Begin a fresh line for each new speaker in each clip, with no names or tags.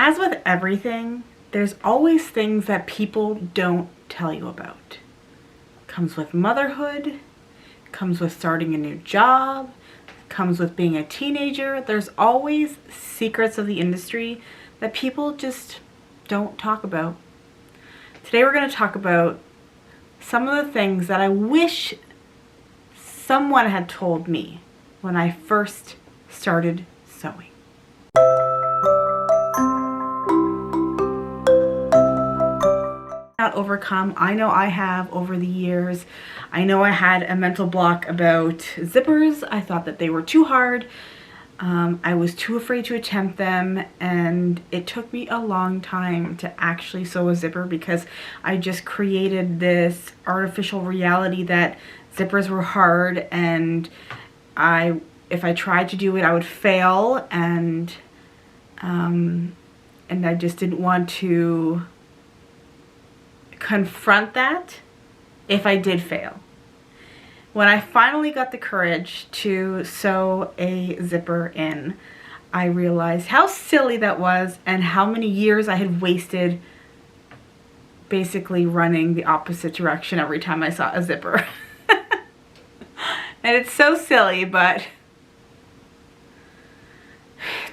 As with everything, there's always things that people don't tell you about. Comes with motherhood, comes with starting a new job, comes with being a teenager. There's always secrets of the industry that people just don't talk about. Today we're going to talk about some of the things that I wish someone had told me when I first started sewing. Not overcome. I know I have over the years. I know I had a mental block about zippers. I thought that they were too hard. I was too afraid to attempt them, and it took me a long time to actually sew a zipper because I just created this artificial reality that zippers were hard, and if I tried to do it, I would fail, and I just didn't want to confront that if I did fail. When I finally got the courage to sew a zipper in, I realized how silly that was and how many years I had wasted basically running the opposite direction every time I saw a zipper. And it's so silly, but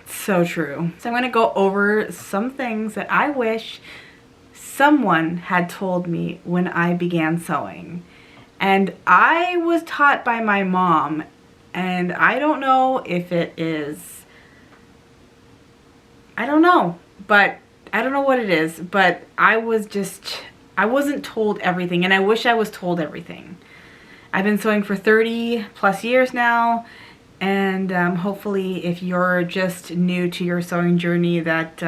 it's so true. So I'm going to go over some things that I wish someone had told me when I began sewing. And I was taught by my mom, and I don't know if it is, I don't know what it is, but I wasn't told everything, and I wish I was told everything. I've been sewing for 30 plus years now, and hopefully if you're just new to your sewing journey, that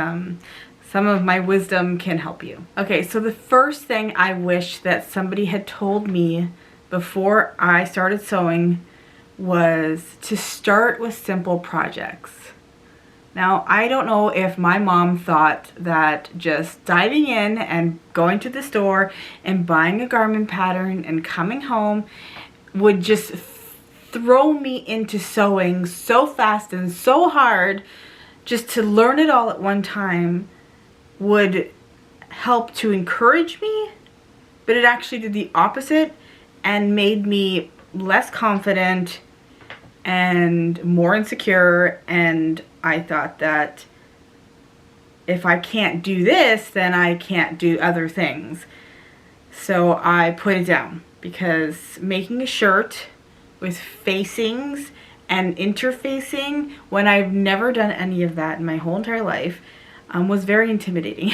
some of my wisdom can help you. Okay, so the first thing I wish that somebody had told me before I started sewing was to start with simple projects. Now, I don't know if my mom thought that just diving in and going to the store and buying a garment pattern and coming home would just throw me into sewing so fast and so hard, just to learn it all at one time would help to encourage me, but it actually did the opposite and made me less confident and more insecure. And I thought that if I can't do this, then I can't do other things. So I put it down, because making a shirt with facings and interfacing, when I've never done any of that in my whole entire life, was very intimidating.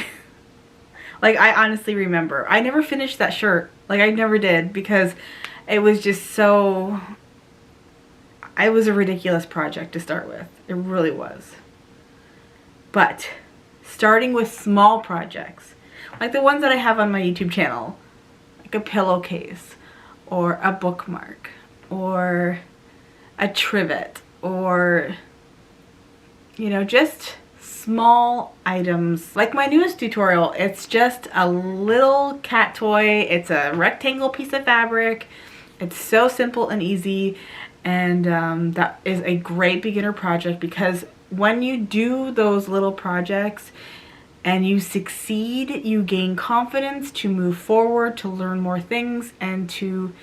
Like, I honestly remember I never finished that shirt. Like, I never did, because it was just so, it was a ridiculous project to start with. It really was. But starting with small projects, like the ones that I have on my YouTube channel, like a pillowcase or a bookmark or a trivet, or, you know, just small items. Like my newest tutorial, it's just a little cat toy. It's a rectangle piece of fabric. It's so simple and easy, and that is a great beginner project, because when you do those little projects and you succeed, you gain confidence to move forward, to learn more things, and to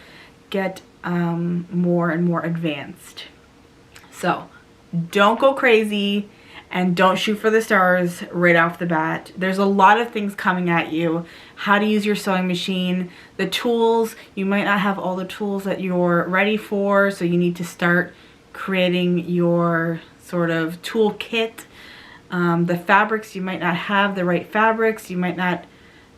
get more and more advanced. So don't go crazy and don't shoot for the stars right off the bat. There's a lot of things coming at you. How to use your sewing machine, the tools. You might not have all the tools that you're ready for, so you need to start creating your sort of tool kit. The fabrics, you might not have the right fabrics. You might not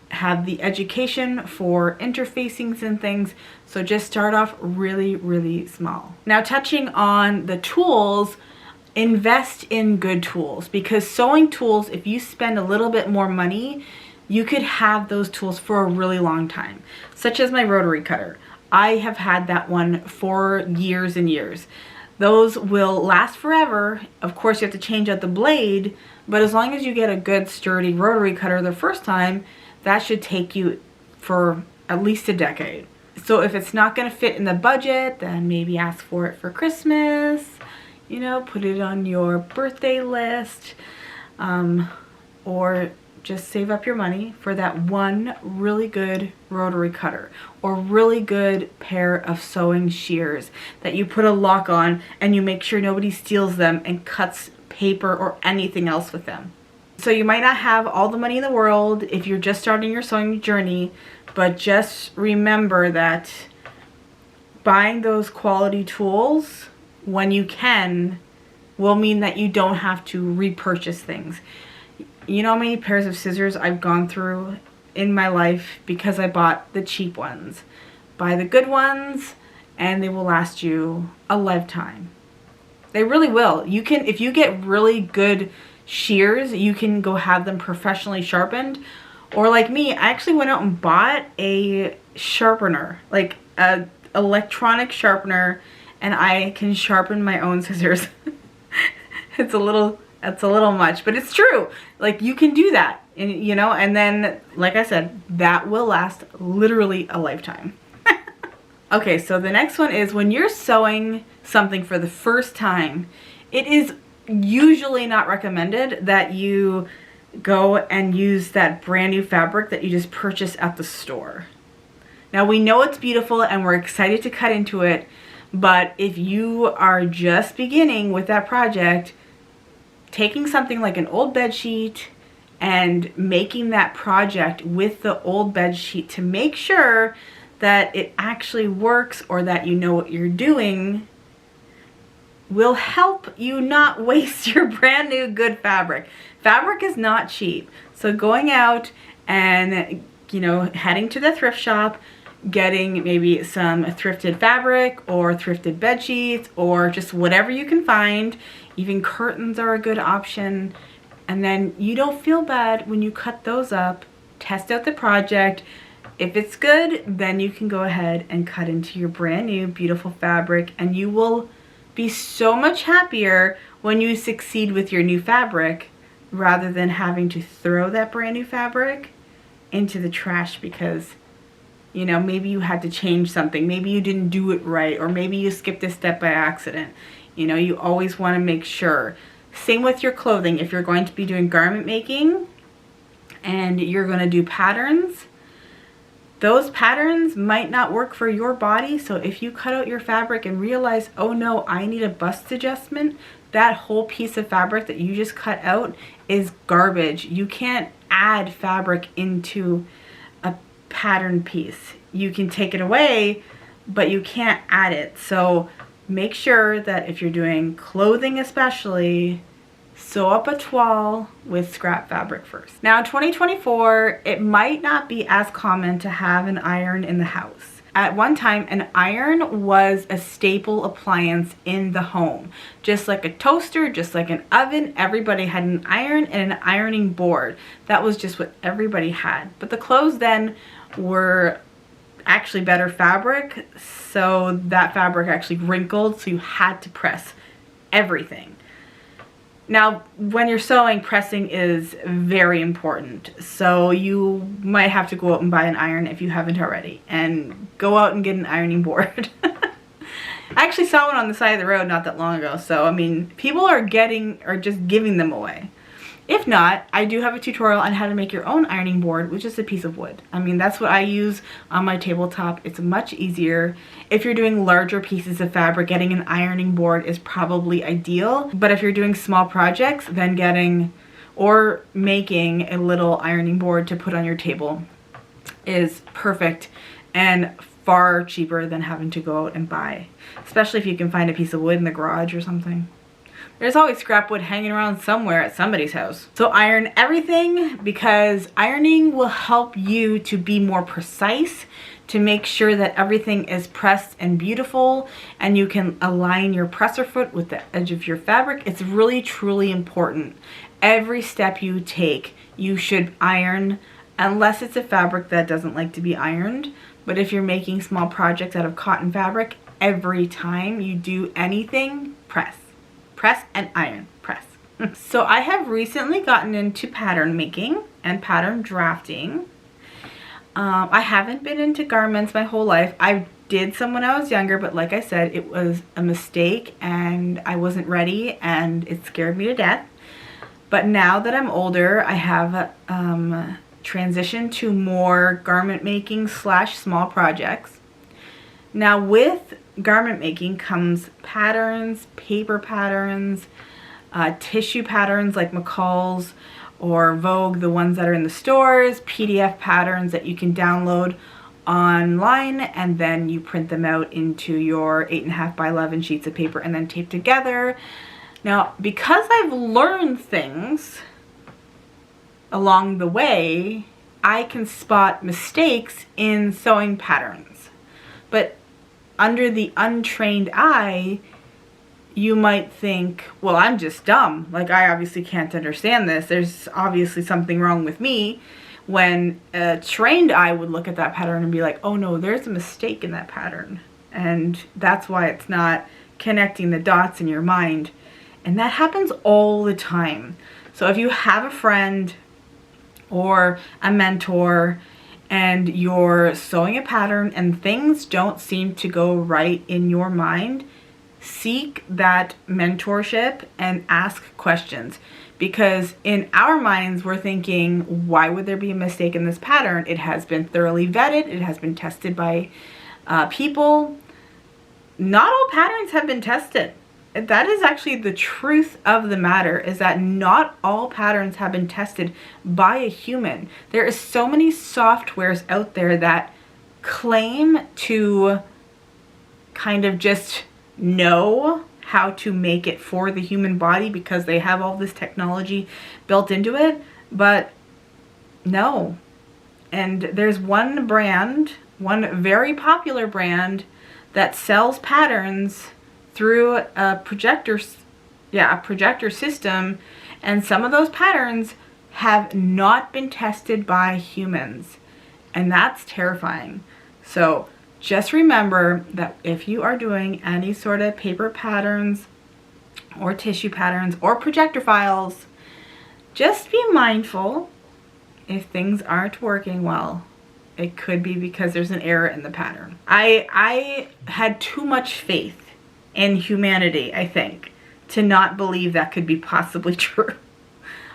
have the education for interfacings and things. So just start off really, really small. Now, touching on the tools, invest in good tools, because sewing tools, if you spend a little bit more money, you could have those tools for a really long time, such as my rotary cutter. I have had that one for years and years. Those will last forever. Of course, you have to change out the blade, but as long as you get a good sturdy rotary cutter the first time, that should take you for at least a decade. So if it's not going to fit in the budget, then maybe ask for it for Christmas, you know, put it on your birthday list, or just save up your money for that one really good rotary cutter or really good pair of sewing shears that you put a lock on and you make sure nobody steals them and cuts paper or anything else with them. So you might not have all the money in the world if you're just starting your sewing journey, but just remember that buying those quality tools when you can will mean that you don't have to repurchase things. You know how many pairs of scissors I've gone through in my life because I bought the cheap ones. Buy the good ones and they will last you a lifetime. They really will. You can, if you get really good shears, you can go have them professionally sharpened. Or like me, I actually went out and bought a sharpener, like a electronic sharpener, and I can sharpen my own scissors. It's a little much, but it's true. Like, you can do that, and you know, and then like I said, that will last literally a lifetime. Okay, so the next one is when you're sewing something for the first time, it is usually not recommended that you go and use that brand new fabric that you just purchased at the store. Now, we know it's beautiful and we're excited to cut into it, but if you are just beginning with that project, taking something like an old bed sheet and making that project with the old bed sheet to make sure that it actually works or that you know what you're doing will help you not waste your brand new good fabric. Fabric is not cheap. So going out and, you know, heading to the thrift shop, getting maybe some thrifted fabric or thrifted bed sheets or just whatever you can find. Even curtains are a good option. And then you don't feel bad when you cut those up, test out the project. If it's good, then you can go ahead and cut into your brand new beautiful fabric, and you will be so much happier when you succeed with your new fabric rather than having to throw that brand new fabric into the trash because, you know, maybe you had to change something, maybe you didn't do it right, or maybe you skipped a step by accident. You know, you always want to make sure. Same with your clothing. If you're going to be doing garment making and you're going to do patterns, those patterns might not work for your body. So if you cut out your fabric and realize, oh no, I need a bust adjustment, that whole piece of fabric that you just cut out is garbage. You can't add fabric into a pattern piece. You can take it away, but you can't add it. So make sure that if you're doing clothing especially, sew up a toile with scrap fabric first. Now in 2024, it might not be as common to have an iron in the house. At one time, an iron was a staple appliance in the home. Just like a toaster, just like an oven, everybody had an iron and an ironing board. That was just what everybody had. But the clothes then were actually better fabric, so that fabric actually wrinkled, so you had to press everything. Now, when you're sewing, pressing is very important. So you might have to go out and buy an iron if you haven't already, and go out and get an ironing board. I actually saw one on the side of the road not that long ago. So, I mean, people are just giving them away. If not, I do have a tutorial on how to make your own ironing board with just a piece of wood. I mean, that's what I use on my tabletop. It's much easier. If you're doing larger pieces of fabric, getting an ironing board is probably ideal. But if you're doing small projects, then getting or making a little ironing board to put on your table is perfect and far cheaper than having to go out and buy. Especially if you can find a piece of wood in the garage or something. There's always scrap wood hanging around somewhere at somebody's house. So iron everything, because ironing will help you to be more precise, to make sure that everything is pressed and beautiful, and you can align your presser foot with the edge of your fabric. It's really, truly important. Every step you take, you should iron, unless it's a fabric that doesn't like to be ironed. But if you're making small projects out of cotton fabric, every time you do anything, press. Press and iron. Press. So I have recently gotten into pattern making and pattern drafting. I haven't been into garments my whole life. I did some when I was younger, but like I said, it was a mistake and I wasn't ready and it scared me to death. But now that I'm older, I have transitioned to more garment making / small projects. Now with garment making comes patterns, paper patterns, tissue patterns like McCall's or Vogue, the ones that are in the stores, PDF patterns that you can download online, and then you print them out into your 8.5 by 11 sheets of paper and then tape together. Now, because I've learned things along the way, I can spot mistakes in sewing patterns. But under the untrained eye, you might think, well, I'm just dumb. Like, I obviously can't understand this. There's obviously something wrong with me. When a trained eye would look at that pattern and be like, oh no, there's a mistake in that pattern. And that's why it's not connecting the dots in your mind. And that happens all the time. So if you have a friend or a mentor and you're sewing a pattern and things don't seem to go right in your mind, seek that mentorship and ask questions. Because in our minds, we're thinking, why would there be a mistake in this pattern? It has been thoroughly vetted. It has been tested by people. Not all patterns have been tested. That is actually the truth of the matter, is that not all patterns have been tested by a human. There is so many softwares out there that claim to kind of just know how to make it for the human body because they have all this technology built into it, but no. And there's one brand, one very popular brand, that sells patterns through a projector system, and some of those patterns have not been tested by humans, and that's terrifying. So just remember that if you are doing any sort of paper patterns or tissue patterns or projector files, just be mindful if things aren't working well. It could be because there's an error in the pattern. I had too much faith in humanity, I think, to not believe that could be possibly true.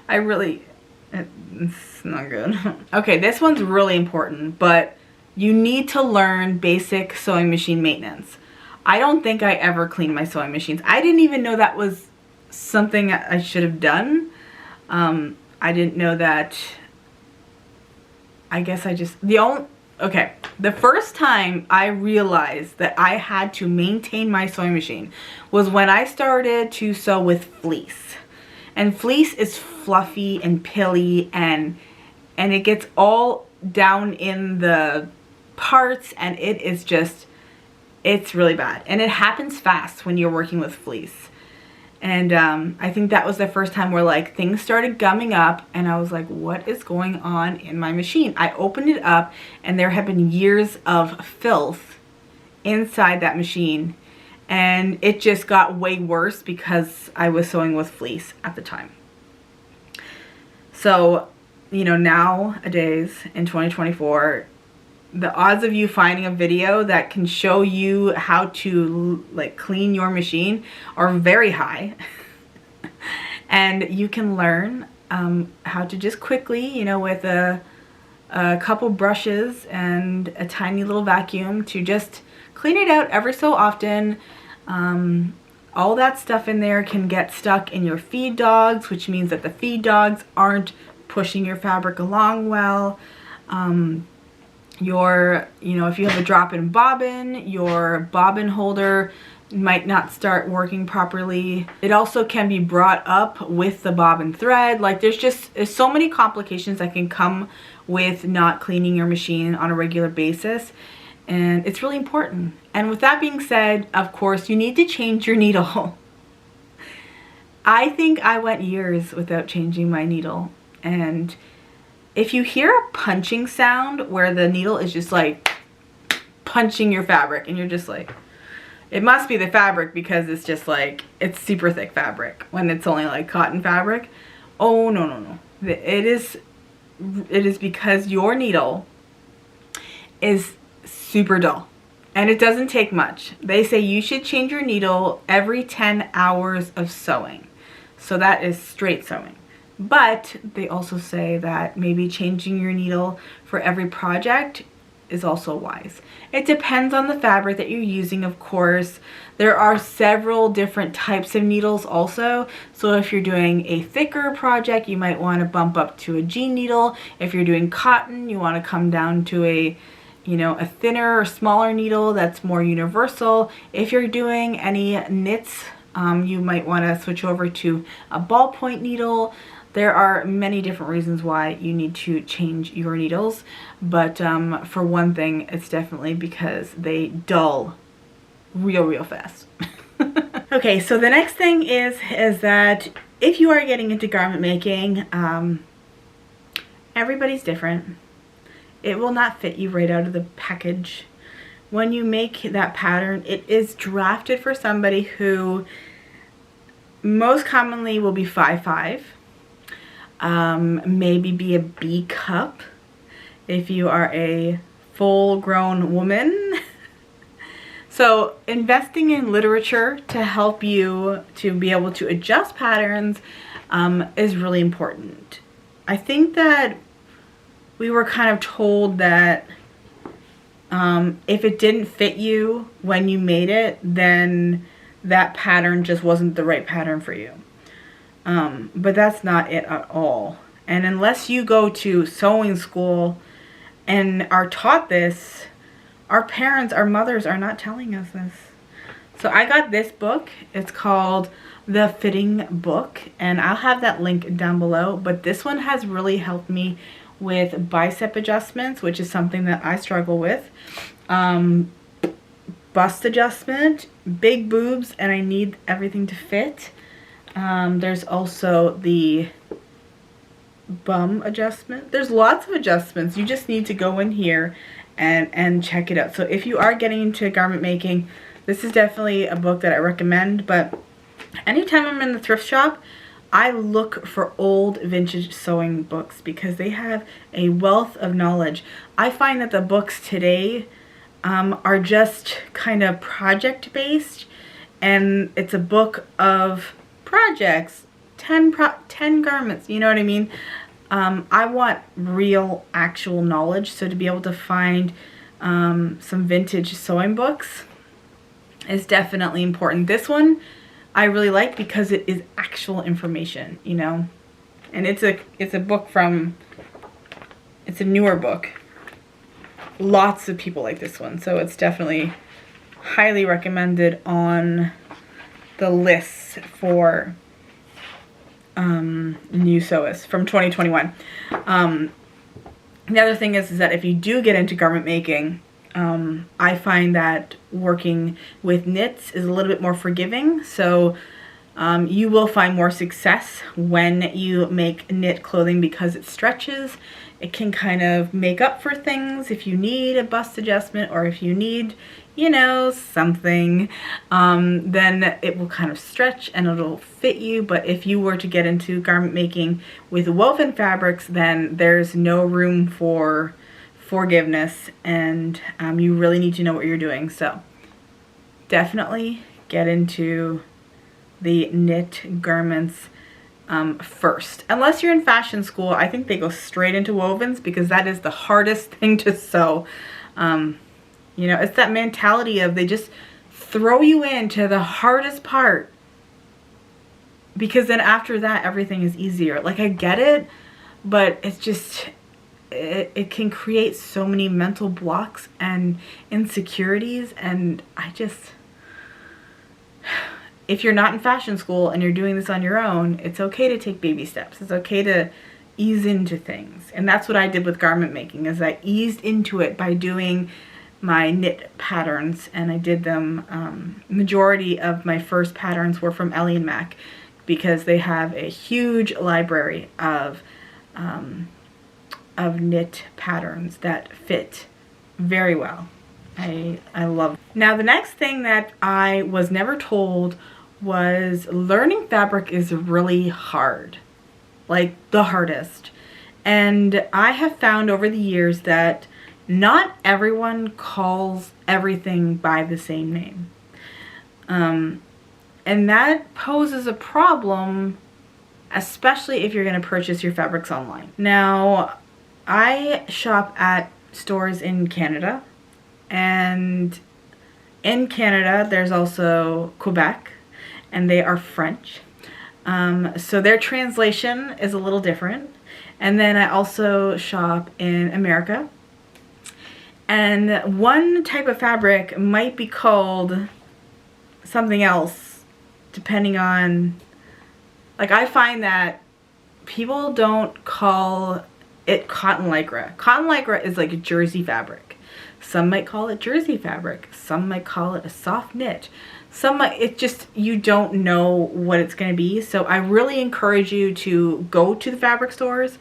It's not good. Okay, this one's really important, but you need to learn basic sewing machine maintenance. I don't think I ever cleaned my sewing machines. I didn't even know that was something I should have done. I didn't know that. I guess I just, the first time I realized that I had to maintain my sewing machine was when I started to sew with fleece. And fleece is fluffy and pilly, and it gets all down in the parts, and it's really bad. And it happens fast when you're working with fleece. And I think that was the first time where like things started gumming up, and I was like, what is going on in my machine? I opened it up and there had been years of filth inside that machine, and it just got way worse because I was sewing with fleece at the time. So, you know, nowadays in 2024, the odds of you finding a video that can show you how to like clean your machine are very high. And you can learn how to just quickly, you know, with a couple brushes and a tiny little vacuum, to just clean it out ever so often. All that stuff in there can get stuck in your feed dogs, which means that the feed dogs aren't pushing your fabric along well. If you have a drop-in bobbin, your bobbin holder might not start working properly. It also can be brought up with the bobbin thread. Like there's so many complications that can come with not cleaning your machine on a regular basis, and it's really important. And with that being said, of course, you need to change your needle. I think I went years without changing my needle, and if you hear a punching sound where the needle is just like punching your fabric and you're just like, it must be the fabric because it's just like, it's super thick fabric when it's only like cotton fabric. Oh, no. It is because your needle is super dull, and it doesn't take much. They say you should change your needle every 10 hours of sewing. So that is straight sewing. But they also say that maybe changing your needle for every project is also wise. It depends on the fabric that you're using, of course. There are several different types of needles also. So if you're doing a thicker project, you might want to bump up to a jean needle. If you're doing cotton, you want to come down to a, you know, a thinner or smaller needle that's more universal. If you're doing any knits, you might want to switch over to a ballpoint needle. There are many different reasons why you need to change your needles, but for one thing, it's definitely because they dull real fast. Okay, so the next thing is that if you are getting into garment making, everybody's different. It will not fit you right out of the package. When you make that pattern, it is drafted for somebody who most commonly will be 5'5". Maybe be a B cup if you are a full-grown woman. So investing in literature to help you to be able to adjust patterns is really important. I think that we were kind of told that if it didn't fit you when you made it, then that pattern just wasn't the right pattern for you. But that's not it at all. And unless you go to sewing school and are taught this, our parents, our mothers are not telling us this. So I got this book. It's called The Fitting Book, and I'll have that link down below. But this one has really helped me with bicep adjustments, which is something that I struggle with. Bust adjustment, big boobs, and I need everything to fit. There's also the bum adjustment. There's lots of adjustments. You just need to go in here and check it out. So if you are getting into garment making, this is definitely a book that I recommend. But anytime I'm in the thrift shop, I look for old vintage sewing books because they have a wealth of knowledge. I find that the books today are just kind of project based, and it's a book of projects, 10 garments, you know what I mean? I want real actual knowledge, so to be able to find some vintage sewing books is definitely important. This one I really like because it is actual information, you know, and it's a book from, it's a newer book. Lots of people like this one, so it's definitely highly recommended on the list for new sewists from 2021. The other thing is that if you do get into garment making, I find that working with knits is a little bit more forgiving, so you will find more success when you make knit clothing because it stretches. It can kind of make up for things if you need a bust adjustment or if you need, you know, something, then it will kind of stretch and it'll fit you. But if you were to get into garment making with woven fabrics, then there's no room for forgiveness, and you really need to know what you're doing. So definitely get into the knit garments first. Unless you're in fashion school, I think they go straight into wovens because that is the hardest thing to sew. You know, it's that mentality of they just throw you into the hardest part because then after that everything is easier. Like, I get it, but it's just, it can create so many mental blocks and insecurities, and I just, if you're not in fashion school and you're doing this on your own, it's okay to take baby steps. It's okay to ease into things. And that's what I did with garment making, is I eased into it by doing my knit patterns, and I did them, majority of my first patterns were from Ellie and Mac because they have a huge library of knit patterns that fit very well. I love. Now the next thing that I was never told was learning fabric is really hard, like the hardest. And I have found over the years that not everyone calls everything by the same name. And that poses a problem especially if you're going to purchase your fabrics online. Now, I shop at stores in Canada, and in Canada there's also Quebec, and they are French. So their translation is a little different. And then I also shop in America. And one type of fabric might be called something else depending on, like, I find that people don't call it cotton lycra. Cotton lycra is like a jersey fabric. Some might call it jersey fabric. Some might call it a soft knit. Some might, it just, you don't know what it's going to be. So I really encourage you to go to the fabric stores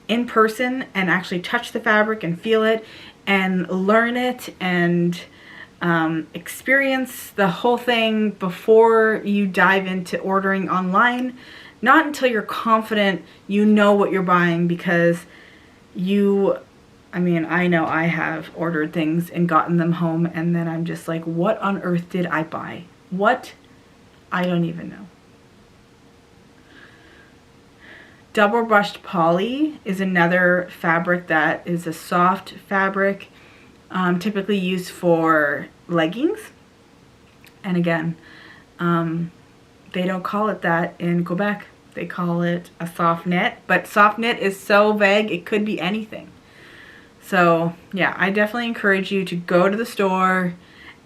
in person and actually touch the fabric and feel it and learn it and experience the whole thing before you dive into ordering online. Not until you're confident you know what you're buying, because I mean, I know I have ordered things and gotten them home and then I'm just like, what on earth did I buy? What? I don't even know. Double brushed poly is another fabric that is a soft fabric, typically used for leggings. And again, they don't call it that in Quebec. They call it a soft knit, but soft knit is so vague, it could be anything. So yeah, I definitely encourage you to go to the store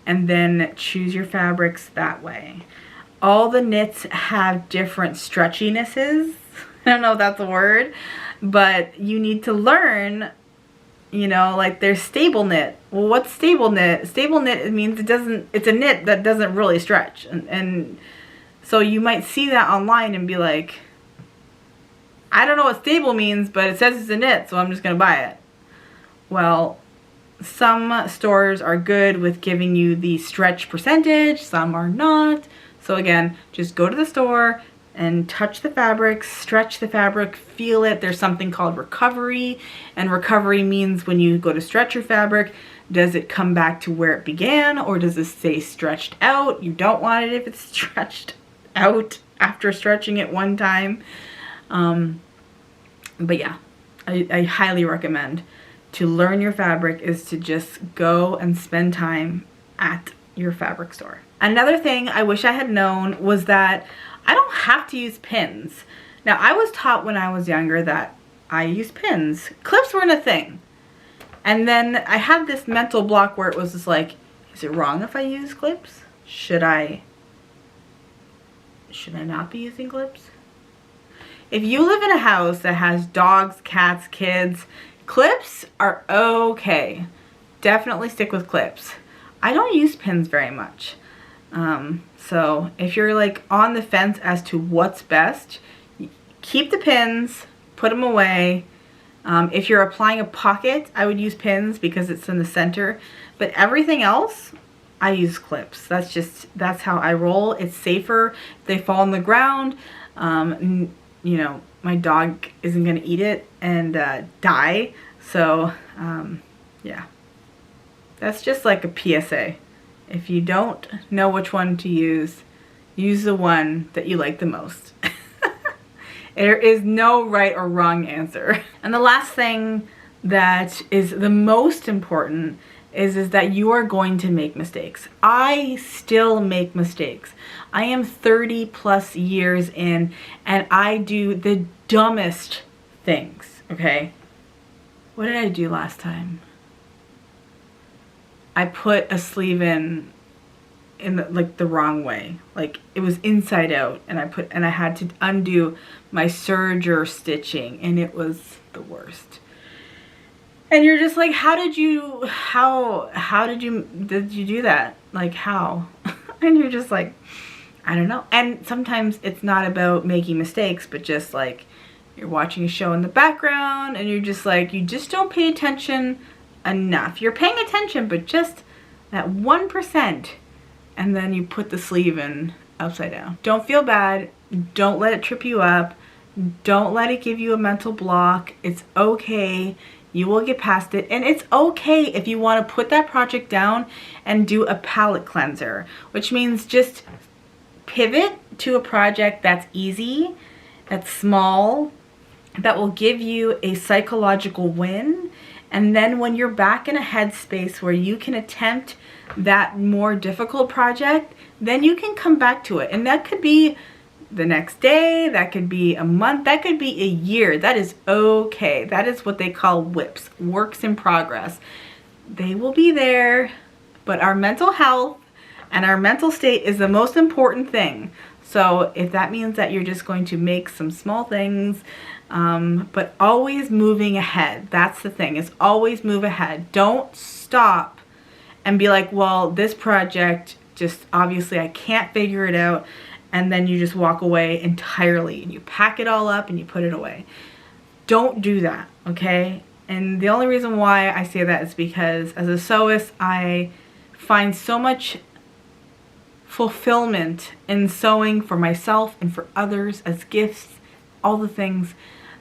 and then choose your fabrics that way. All the knits have different stretchinesses. I don't know if that's a word, but you need to learn, you know, like there's stable knit. Well, what's stable knit? Stable knit means it's a knit that doesn't really stretch. And so you might see that online and be like, I don't know what stable means, but it says it's a knit, so I'm just going to buy it. Well, some stores are good with giving you the stretch percentage, some are not. So again, just go to the store and touch the fabric, stretch the fabric, feel it. There's something called recovery, and recovery means when you go to stretch your fabric, does it come back to where it began, or does it stay stretched out? You don't want it if it's stretched out after stretching it one time. But yeah, I highly recommend to learn your fabric is to just go and spend time at your fabric store. Another thing I wish I had known was that I don't have to use pins. Now, I was taught when I was younger that I use pins. Clips weren't a thing. And then I had this mental block where it was just like, is it wrong if I use clips? Should I not be using clips? If you live in a house that has dogs, cats, kids, clips are okay. Definitely stick with clips. I don't use pins very much. So if you're like on the fence as to what's best, keep the pins, put them away. If you're applying a pocket, I would use pins because it's in the center. But everything else, I use clips. That's how I roll. It's safer. If they fall on the ground, you know, my dog isn't going to eat it and die. So, yeah. That's just like a PSA. If you don't know which one to use the one that you like the most. There is no right or wrong answer. And the last thing that is the most important is that you are going to make mistakes. I still make mistakes. I am 30 plus years in and I do the dumbest things, okay? What did I do last time? I put a sleeve in the wrong way. Like it was inside out and I had to undo my serger stitching and it was the worst. And you're just like, how did you do that? Like how? And you're just like, I don't know. And sometimes it's not about making mistakes, but just like you're watching a show in the background and you're just like, you just don't pay attention enough. You're paying attention, but just that 1%. And then you put the sleeve in upside down. Don't feel bad. Don't let it trip you up. Don't let it give you a mental block. It's okay. You will get past it. And it's okay if you want to put that project down and do a palette cleanser, which means just pivot to a project that's easy that's small, that will give you a psychological win. And then when you're back in a headspace where you can attempt that more difficult project, then you can come back to it. And that could be the next day, that could be a month, that could be a year. That is okay. That is what they call WIPs, works in progress. They will be there, but our mental health and our mental state is the most important thing. So if that means that you're just going to make some small things, but always moving ahead. That's the thing, is always move ahead. Don't stop and be like, well, this project, just obviously I can't figure it out. And then you just walk away entirely and you pack it all up and you put it away. Don't do that, okay? And the only reason why I say that is because as a sewist, I find so much fulfillment in sewing for myself and for others as gifts, all the things,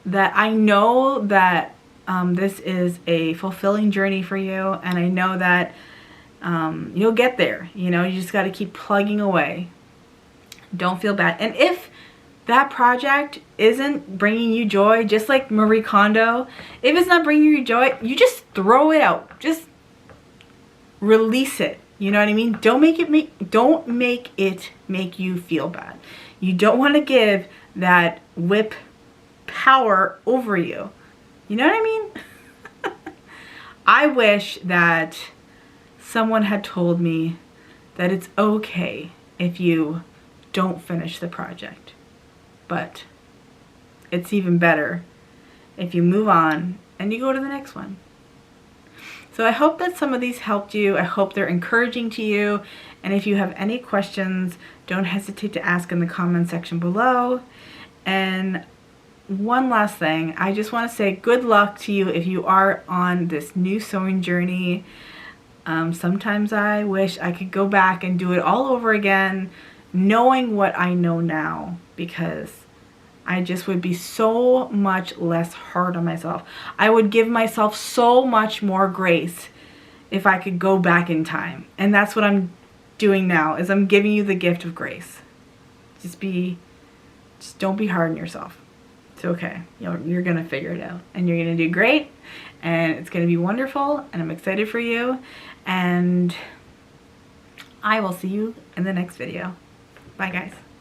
that I know that this is a fulfilling journey for you, and I know that you'll get there. You know, you just got to keep plugging away. Don't feel bad. And if that project isn't bringing you joy, just like Marie Kondo, if it's not bringing you joy, you just throw it out. Just release it. You know what I mean? Don't make it make you feel bad. You don't want to give that whip power over you. You know what I mean? I wish that someone had told me that it's okay if you don't finish the project. But it's even better if you move on and you go to the next one. So I hope that some of these helped you. I hope they're encouraging to you. And if you have any questions, don't hesitate to ask in the comment section below. And one last thing, I just want to say good luck to you if you are on this new sewing journey. Sometimes I wish I could go back and do it all over again, knowing what I know now, because I just would be so much less hard on myself. I would give myself so much more grace if I could go back in time. And that's what I'm doing now, is I'm giving you the gift of grace. Just don't be hard on yourself. It's okay. You're gonna figure it out, and you're gonna do great, and it's gonna be wonderful, and I'm excited for you, and I will see you in the next video. Bye guys.